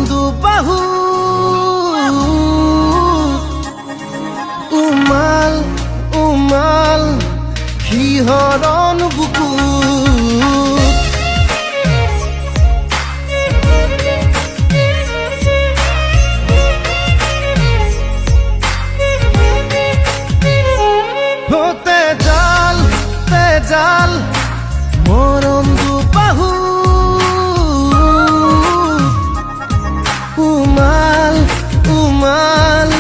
দুবাহু উমাল উমাল শিহৰণ বুকুত তেজাল মৰম দুবাহু উমাল উমাল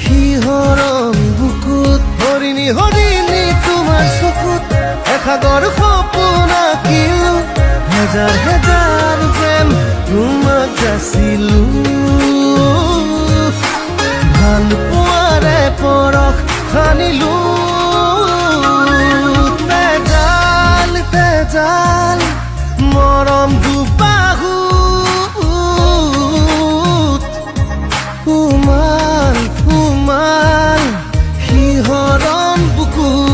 শিহৰণ বুকুত হৰিণী হৰিণী তোমাৰ চকুত এসাগৰ সপোন আঁকিলো হেজাৰ হেজাৰ প্ৰেম তোমাক যাচিলো ভাল পোৱাৰে পৰশ সানিলো তেজাল মৰম দুবাহু উমাল উমাল শিহৰণ বুকুত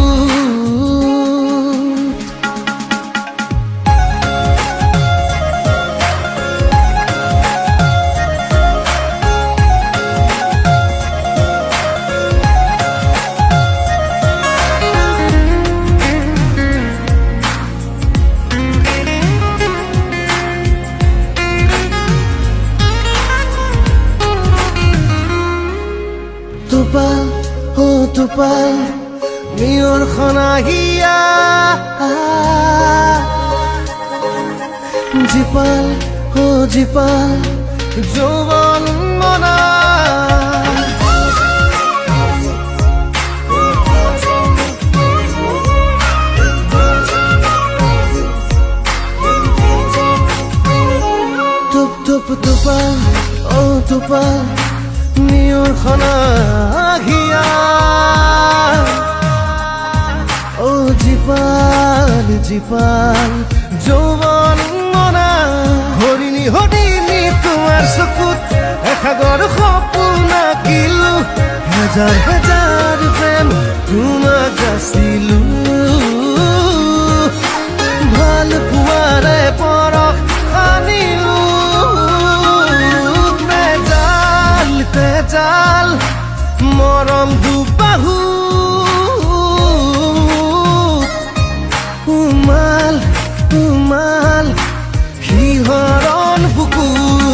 Tupal, oh tupal, mior khonahia. Jipal, oh jipal, jovan mona. Tup tup tupal, oh tupal. মিয়ৰ খনাঘিয়া ও জীপাল জীপাল যৌৱন মনা হৰিণী হৰিণী তোমাৰ চকুত এসাগৰ সপোন আঁকিলো হেজাৰ হেজাৰ প্ৰেম তোমাক যাচিলো ভাল পোৱাৰে পৰশ সানিলো তেজাল মৰম দুবাহু উমাল উমাল শিহৰণ বুকুত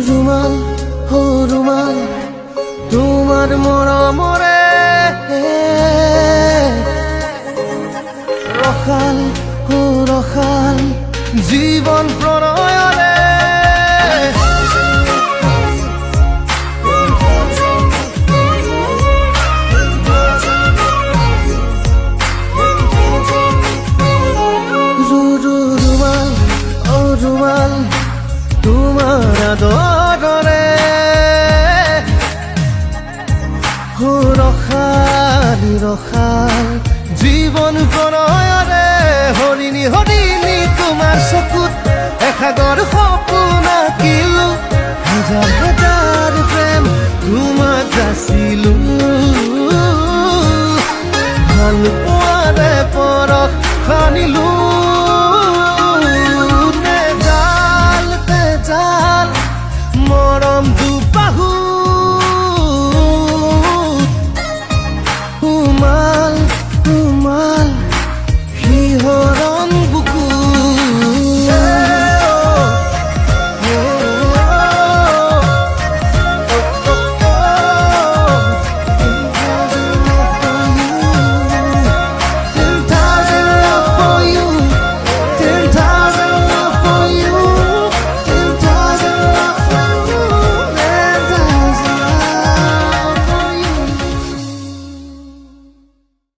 ৰুমাল হো ৰুমাল তোমাৰ মৰমৰে ৰখাল হো ৰখাল জীৱন প্ৰণয়ৰে ৰুমাল ও ৰুমাল তোমাৰ আদৰে ৰখাল ৰখাল জীৱন প্ৰণয়ৰে হৰিণী হৰিণী তোমাৰ চকুত এসাগৰ সপোন আঁকিলো হেজাৰ হেজাৰ প্ৰেম তোমাক যাচিলো ভাল পোৱাৰে পৰশ সানিলো